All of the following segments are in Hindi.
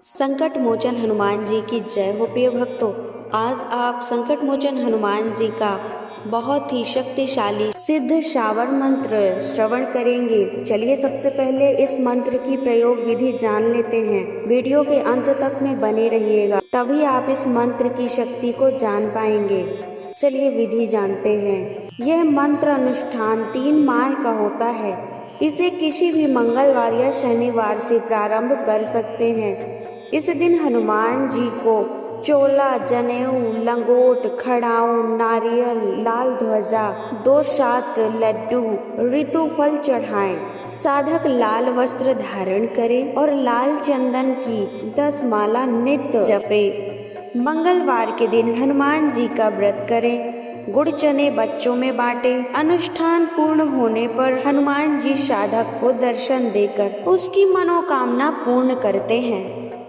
संकट मोचन हनुमान जी की जय हो प्रिय भक्तों। आज आप संकट मोचन हनुमान जी का बहुत ही शक्तिशाली सिद्ध श्रावण मंत्र श्रवण करेंगे। चलिए सबसे पहले इस मंत्र की प्रयोग विधि जान लेते हैं। वीडियो के अंत तक में बने रहिएगा, तभी आप इस मंत्र की शक्ति को जान पाएंगे। चलिए विधि जानते हैं। यह मंत्र अनुष्ठान 3 माह का होता है। इसे किसी भी मंगलवार या शनिवार से प्रारंभ कर सकते हैं। इस दिन हनुमान जी को चोला, जनेऊ, लंगोट, खड़ाऊ, नारियल, लाल ध्वजा, 2 सात लड्डू, ऋतु फल चढ़ाएं। साधक लाल वस्त्र धारण करें और लाल चंदन की 10 माला नित्य जपे। मंगलवार के दिन हनुमान जी का व्रत करें। गुड़ चने बच्चों में बांटे। अनुष्ठान पूर्ण होने पर हनुमान जी साधक को दर्शन देकर उसकी मनोकामना पूर्ण करते हैं।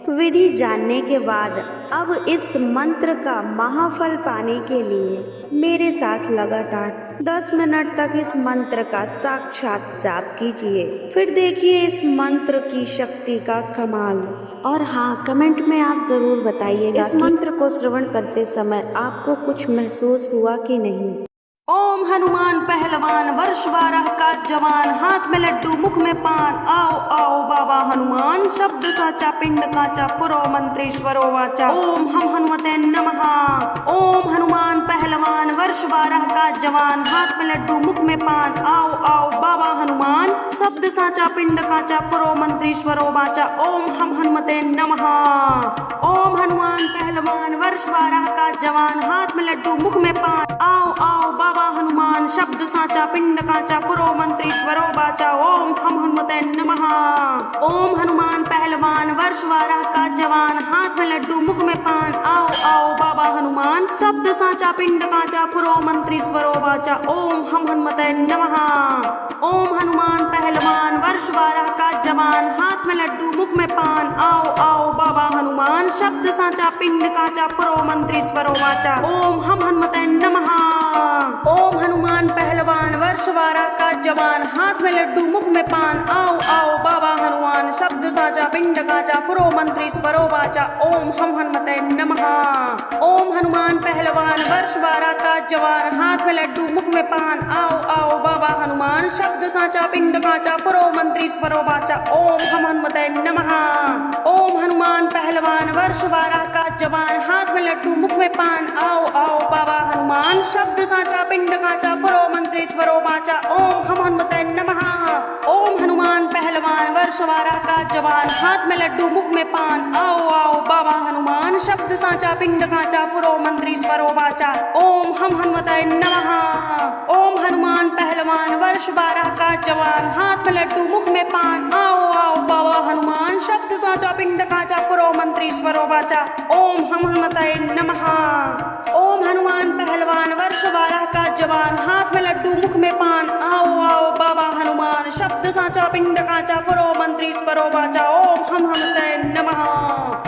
विधि जानने के बाद अब इस मंत्र का महाफल पाने के लिए मेरे साथ लगातार 10 मिनट तक इस मंत्र का साक्षात जाप कीजिए। फिर देखिए इस मंत्र की शक्ति का कमाल। और हाँ, कमेंट में आप जरूर बताइएगा इस मंत्र को श्रवण करते समय आपको कुछ महसूस हुआ कि नहीं। ओम हनुमान पहलवान, वर्ष 12 का जवान, हाथ में लड्डू मुख में पान, आओ आओ बाबा हनुमान, शब्द साचा पिंड काचा, पुरो मंत्रेश्वरो वाचा, ओम हम हनुमते नमः। ओम हनुमान पहलवान, वर्ष 12 का जवान, हाथ में लड्डू मुख में पान, आओ आओ बाबा हनुमान, शब्द साचा पिंड काचा, पुरो मंत्रेश्वरो वाचा, ओम हम हनुमते नमः। ओम हनुमान पहलवान, वर्ष 12 का जवान, हाथ में लड्डू मुख में पान, आओ आओ बाबा हनुमान, शब्द साचा पिंड काचा, पुरो मंत्रेश्वरो वाचा, ओम हम हनुमते नमः। ओम हनुमान पहलवान, वर्ष 12 का जवान, हाथ में लड्डू मुख में पान, आओ आओ बाबा हनुमान, शब्द साचा पिंड काचा, पुरो मंत्रेश्वरो वाचा, ओम हम हनुमते नमः। ओम हनुमान पहलवान, वर्ष 12 का जवान, हाथ में लड्डू मुख में पान, आओ आओ बाबा हनुमान, शब्द साचा पिंड काचा, पुरो मंत्रेश्वरो वाचा, ओम हम हनुमते नमः। ओम हनुमान पहलवान, वर्ष 12 का जवान, हाथ में लड्डू मुख में पान, आओ आओ बाबा हनुमान, शब्द साचा पिंड काचा, पुरो मंत्रेश्वरो वाचा, ओम हम हनुमते नमः। ओम हनुमान पहलवान, वर्ष 12 का जवान, हाथ में लड्डू मुख में पान, आओ आओ बाबा हनुमान, शब्द साचा पिंड काचा, पुरो मंत्रेश्वरो वाचा, ओम हम हनुमते नमः। ओम हनुमान पहलवान, वर्ष 12 का जवान, हाथ में लड्डू मुख में पान, आओ आओ बाबा हनुमान, शब्द साचा पिंड काचा, पुरो मंत्रेश्वरो वाचा, ओम हम हनुमते नमः। ओम हनुमान पहलवान, वर्ष 12 का जवान, हाथ में लड्डू मुख में पान, आओ आओ बाबा हनुमान, शब्द साचा पिंड काचा, पुरो मंत्रेश्वरो वाचा, ओम हम हनुमते नमः। ओम हनुमान पहलवान, वर्ष 12 का जवान, हाथ में लड्डू मुख में पान, आओ आओ बाबा हनुमान, शब्द साचा पिंड काचा, पुरो मंत्रेश्वरो वाचा, ओम हम हनुमते नमः। ओम हनुमान पहलवान, वर्ष 12 का जवान, हाथ में लड्डू मुख में पान, आओ आओ बाबा हनुमान, शब्द साचा पिंड काचा, पुरो मंत्रेश्वरो वाचा, ओम हम हनुमते नमः। ओम हनुमान पहलवान, वर्ष 12 का जवान, हाथ में लड्डू मुख में पान, आओ आओ बाबा हनुमान, शब्द साचा पिंड काचा, पुरो मंत्रेश्वरो वाचा, ओम हम हनुमते नमः।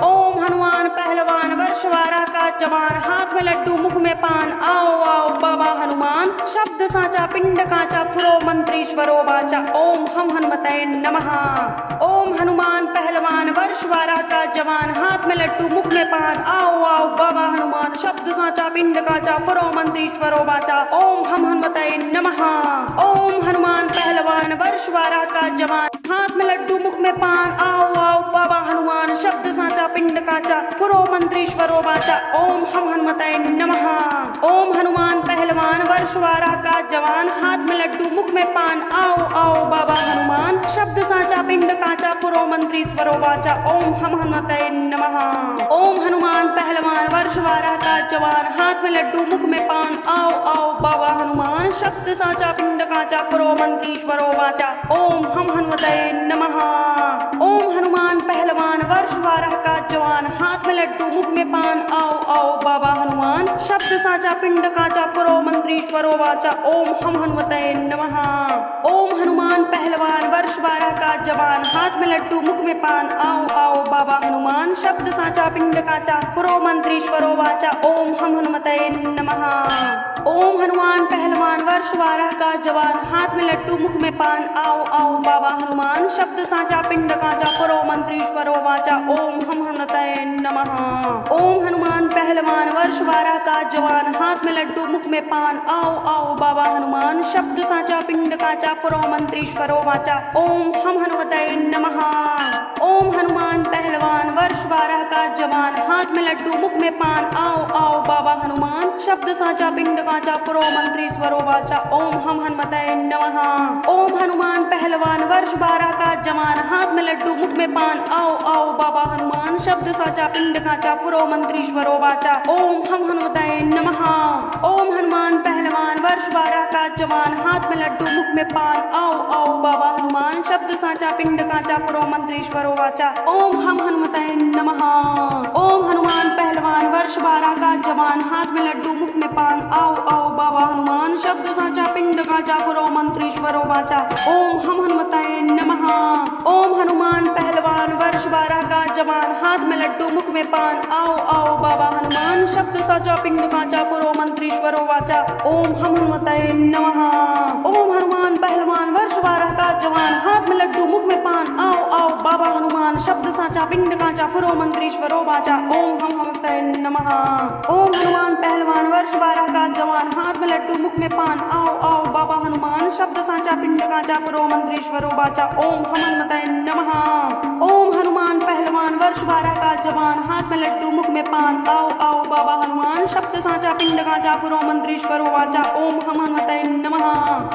ओम हनुमान पहलवान, वर्ष 12 का जवान, हाथ में लड्डू मुख में पान, आओ आओ बाबा हनुमान, शब्द साचा पिंड काचा, पुरो मंत्रेश्वरो वाचा, ओम हम हनुमते नमः। ओम हनुमान पहलवान, वर्ष 12 का जवान, हाथ में लड्डू मुख में पान, आओ आओ बाबा हनुमान, शब्द साचा पिंड काचा, पुरो मंत्रेश्वरो वाचा, ओम हम हनुमते नमः। ओम हनुमान पहलवान, वर्ष 12 का जवान, हाथ में लड्डू मुख में पान, आओ आओ बाबा हनुमान, शब्द साचा पिंड काचा, पुरो मंत्रेश्वरो वाचा, ओम हम हनुमते नमः। ओम हनुमान पहलवान, वर्ष 12 का जवान, हाथ में लड्डू मुख में पान, आओ आओ बाबा हनुमान, शब्द साचा पिंड काचा, पुरो मंत्रेश्वरो वाचा, ओम हम हनुमते नमः। ओम हनुमान पहलवान, वर्ष 12 का जवान, हाथ में लड्डू मुख में पान, आओ आओ बाबा हनुमान, शब्द साचा पिंड काचा, पुरो मंत्रेश्वरो वाचा, ओम हम हनुमते नमः। ओम हनुमान पहलवान, वर्ष 12 का जवान, हाथ में लड्डू मुख में पान, आओ आओ बाबा हनुमान, शब्द साचा पिंड काचा, पुरो मंत्रेश्वरो वाचा, ओम हम हनुमते नमः। ओम हनुमान पहलवान, वर्ष 12 का जवान, हाथ में लड्डू मुख में पान, आओ आओ बाबा हनुमान, शब्द साचा पिंड काचा, पुरो मंत्रेश्वरो वाचा, ओम हम हनुमते नमः। ओम हनुमान पहलवान वर्ष 12 का जवान, हाथ में लड्डू मुख में पान, आओ आओ बाबा हनुमान, शब्द साचा पिंड काचा, पुरो मंत्रीश्वरो वाचा, ओम हम हनुमते नमः। ओम हनुमान पहलवान वर्ष 12 का जवान, हाथ में लड्डू मुख में पान, आओ आओ बाबा हनुमान, शब्द साचा पिंड काचा, पुरो मंत्रीश्वरो वाचा, ओम हम हनुमते नमः। ओम हनुमान पहलवान वर्ष 12 का जवान, हाथ में लड्डू मुख में पान, आओ आओ बाबा हनुमान, शब्द साचा पिंड काचा, पुरो मंत्रीश्वरो वाचा, ओम हम हनुमते नमः। ओम हनुमान पहलवान वर्ष 12 का जवान, हाथ में लड्डू मुख में पान, आओ आओ बाबा हनुमान, शब्द साचा पिंड काचा, पुरो मंत्रीश्वरो वाचा, ओम हम हनुमते नमः। ओम हनुमान पहलवान वर्ष 12 का जवान, हाथ में लड्डू मुख में पान, आओ आओ बाबा हनुमान, शब्द साचा पिंड काचा, पुरो मंत्रीश्वरो वाचा, ओम हम हनुमते नमः। ओम हनुमान पहलवान वर्ष 12 का जवान, हाथ में लड्डू मुख में पान, आओ आओ बाबा हनुमान, शब्द साचा पिंड काचा, पुरो मंत्रीश्वरो वाचा, ओम हम हनुमते नमः। ओम हनुमान पहलवान वर्ष 12 का जवान, हाथ में लड्डू मुख में पान, आओ आओ बाबा हनुमान, शब्द साचा पिंड काचा, पुरो मंत्रीश्वरो वाचा, ओम हम हनुमते नमः। ओम हनुमान पहलवान वर्ष 12 का जवान, हाथ में लड्डू मुख में पान, आओ आओ बाबा हनुमान, शब्द साचा पिंड काचा, पुरो मंत्रीश्वरो वाचा, ओम हम हनुमते नमः। ओम हनुमान पहलवान वर्ष 12 का जवान, हाथ में लड्डू मुख में पान, आओ आओ बाबा हनुमान, शब्द साचा पिंड काचा, पुरो मंत्रीश्वरो वाचा, ओम हम हनुमते नमः।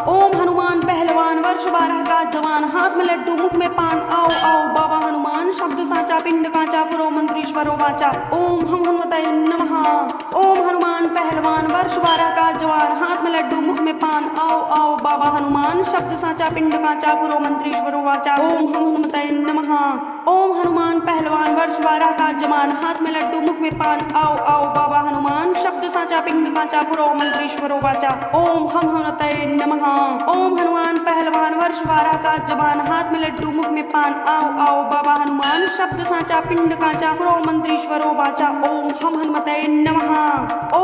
ओम हनुमान पहलवान वर्ष 12 का जवान, हाथ में लड्डू मुख में पान, आओ आओ बाबा हनुमान, शब्द साचा पिंड काचा, पुरो मंत्रीश्वरो वाचा, ओम हम हनुमते नमः। ओम हनुमान पहलवान वर्ष 12 का जवान, हाथ में लड्डू मुख में पान, आओ आओ बाबा हनुमान, शब्द साचा पिंड काचा, पुरो मंत्रीश्वरो वाचा, ओम हम हनुमते नमः। ओम हनुमान पहलवान वर्ष 12 का जवान, हाथ में लड्डू मुख में पान, आओ आओ बाबा हनुमान, शब्द साचा पिंड काचा, पुरो मंत्रीश्वरो वाचा, ओम हम हनुमते नमः। ओम हनुमान पहलवान वर्ष 12 का जवान, हाथ में लड्डू मुख में पान, आओ आओ बाबा हनुमान, शब्द साचा पिंड काचा, पुरो मंत्रीश्वरो वाचा, ओम हम हनुमते नमः। ओम हनुमान पहलवान वर्ष 12 का जवान, हाथ में लड्डू मुख में पान, आओ आओ बाबा हनुमान, शब्द साचा पिंड काचा, पुरो मंत्रीश्वरो वाचा, ओम हम हनुमते नमः।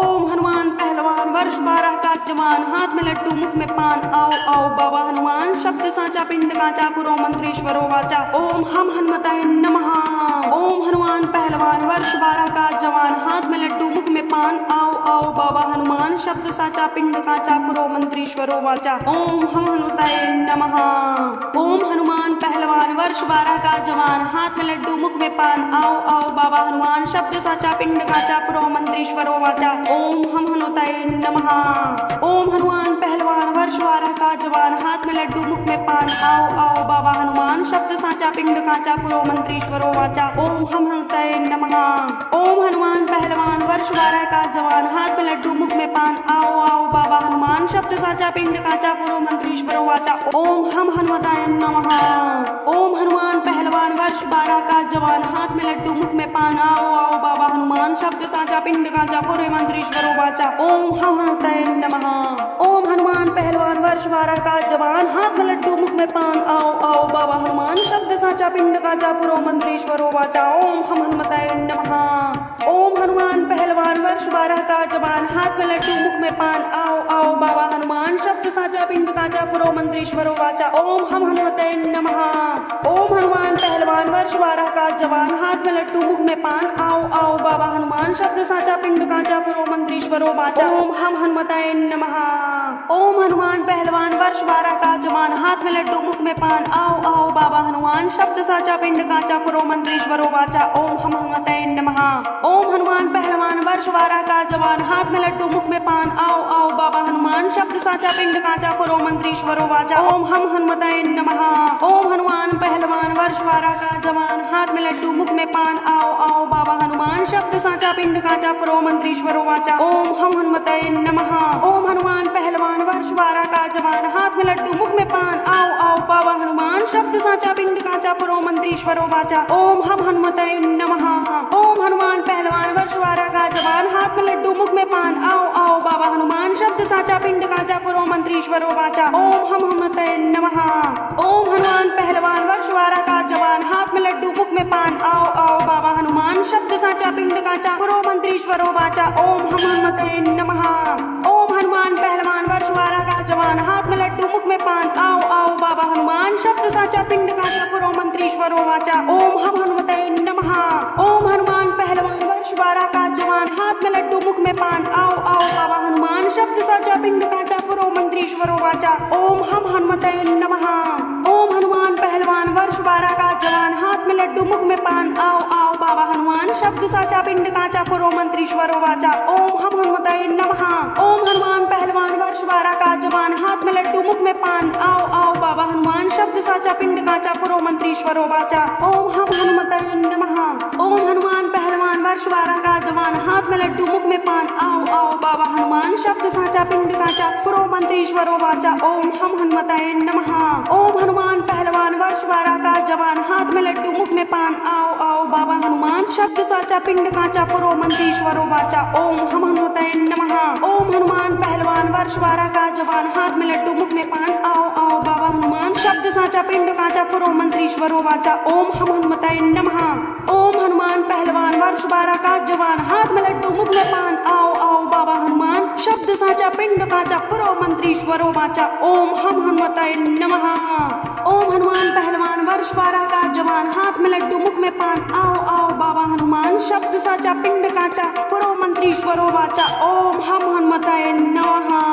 ओम हनुमान पहलवान वर्ष 12 का जवान, हाथ में लड्डू मुख में पान, आओ आओ बाबा हनुमान, शब्द साचा पिंड काचा, पुरो मंत्रीश्वरो वाचा, ओम हम हनुमते नमः। ओम हनुमान पहलवान वर्ष 12 का जवान, हाथ में लड्डू मुख में पान, आओ आओ बाबा हनुमान, शब्द साचा पिंड काचा, पुरो मंत्रीश्वरो वाचा, ओम हम हनुमते नमः। ओम हनुमान पहलवान वर्ष 12 का जवान, हाथ में लड्डू मुख में पान, आओ आओ बाबा हनुमान, शब्द साचा पिंड काचा, पुरो मंत्रीश्वरो वाचा, ओम हम हनुमते नमः। ओम हनुमान पहलवान वर्ष 12 का जवान, हाथ में लड्डू मुख में पान, आओ आओ बाबा हनुमान, शब्द साचा पिंड काचा, पुरो मंत्रीश्वरो वाचा, ओम हम हनुमते नमः। ओम हनुमान पहलवान वर्ष 12 का जवान, हाथ में लड्डू मुख में पान, आओ आओ बाबा हनुमान, शब्द साचा पिंड काचा, पुरो मंत्रीश्वरो वाचा, ओम हम हनुमते नमः। ओम हनुमान पहलवान वर्ष 12 का जवान, हाथ में लड्डू मुख में पान, आओ आओ बाबा हनुमान, शब्द साचा पिंड काचा, पुरो मंत्रीश्वरो वाचा, ओम हम हनुमते नमः। ओम हनुमान पहलवान वर्ष 12 का जवान, हाथ में लड्डू मुख में पान, आओ आओ बाबा हनुमान, शब्द साचा पिंड काचा, पुरो मंत्रीश्वरो वाचा, ओम हम हनुमते नमः। ओम हनुमान पहलवान वर्ष 12 का जवान, हाथ में लड्डू मुख में पान, आओ आओ बाबा हनुमान, शब्द साचा पिंड काचा, पुरो मंत्रीश्वरो वाचा, ओम हम हनुमते नमः। ओम हनुमान पहलवान वर्ष 12 का जवान, हाथ में लड्डू मुख में पान, आओ आओ बाबा हनुमान, शब्द साचा पिंड काचा, पुरो मंत्रीश्वरो वाचा, ओम हम हनुमते नमः। ओम हनुमान पहलवान वर्ष 12 का जवान, हाथ में लड्डू मुख में पान, आओ आओ बाबा हनुमान, शब्द साचा पिंड काचा, पुरो मंत्रीश्वरो वाचा, ओम हम हनुमते नमः। ओम हनुमान पहलवान वर्ष 12 का जवान, हाथ में लड्डू मुख में पान, आओ आओ बाबा हनुमान, शब्द साचा पिंड काचा, पुरो मंत्रीश्वरो वाचा, ओम हम हनुमते नमः। ओम हनुमान पहलवान वर्ष 12 का जवान, हाथ में लड्डू मुख में पान, आओ आओ बाबा हनुमान, शब्द साचा पिंड काचा, पुरो मंत्रीश्वरो वाचा, ओम हम हनुमते नमः। ओम हनुमान पहलवान वर्ष 12 का जवान, हाथ में लड्डू मुख में पान, आओ आओ बाबा हनुमान, शब्द साचा पिंड काचा, पुरो मंत्रीश्वरो वाचा, ओम हम हनुमते नमः। ओम हनुमान पहलवान वर्ष 12 का जवान, हाथ में लड्डू मुख में पान, आओ आओ बाबा हनुमान, शब्द साचा पिंड काचा, पुरो मंत्रीश्वरो वाचा, ओम हम हनुमते नमः। ओम हनुमान पहलवान वर्ष 12 का जवान, हाथ में लड्डू मुख में पान, आओ आओ बाबा हनुमान, शब्द साचा पिंड काचा, पुरो मंत्रीश्वरो वाचा, ओम हम हनुमते नमः। ओम हनुमान पहलवान पान आओ आओ बाबा हनुमान शब्द साचा पिंड काचा पुरो मंत्रीश्वरो वाचा ओम हम हनुमते नमः। ओम हनुमान पहलवान वर्ष 12 का जवान हाथ में लड्डू मुख में पान आओ आओ बाबा हनुमान शब्द साचा पिंड काचा पुरो मंत्रीश्वरो वाचा ओम हम हनुमते नमः। ओम हनुमान पहलवान वर्ष 12 का जवान हाथ में लड्डू मुख में पान आओ आओ बाबा हनुमान शब्द साचा पिंड काचा पुरो मंत्रीश्वरो वाचा ओम हम हनुमते नमः। ओम हनुमान पहलवान वर्ष 12 का जवान हाथ में लड्डू मुख में पान आओ आओ बाबा हनुमान शब्द साचा पिंड काचा पुरो मंत्रीश्वरो वाचा ओम हम हनुमते नमः। ओम हनुमान पहलवान वर्ष 12 का जवान हाथ में लड्डू मुख में पान आओ आओ बाबा हनुमान शब्द साचा पिंड काचा पुरो मंत्रीश्वरो वाचा ओम हम हनुमते नमः। ओम हनुमान पहलवान वर्ष 12 का जवान हाथ में लड्डू मुख में पान आओ आओ बाबा हनुमान शब्द साचा पिंड काचा पुरो मंत्रीश्वरो वाचा ओम हम हनुमते नमः। ओम हनुमान पहलवान वर्ष 12 का जवान हाथ में लड्डू मुख में पान आओ आओ बाबा हनुमान शब्द साचा पिंड काचा पुरो मंत्रीश्वरो वाचा ओम हम हनुमते नमः। ओम हनुमान पहलवान वर्ष 12 का जवान हाथ में लड्डू मुख में पान आओ आओ बाबा हनुमान शब्द साचा पिंड काचा पुरो मंत्रीश्वरो वाचा ओम हम हनुमते नमः।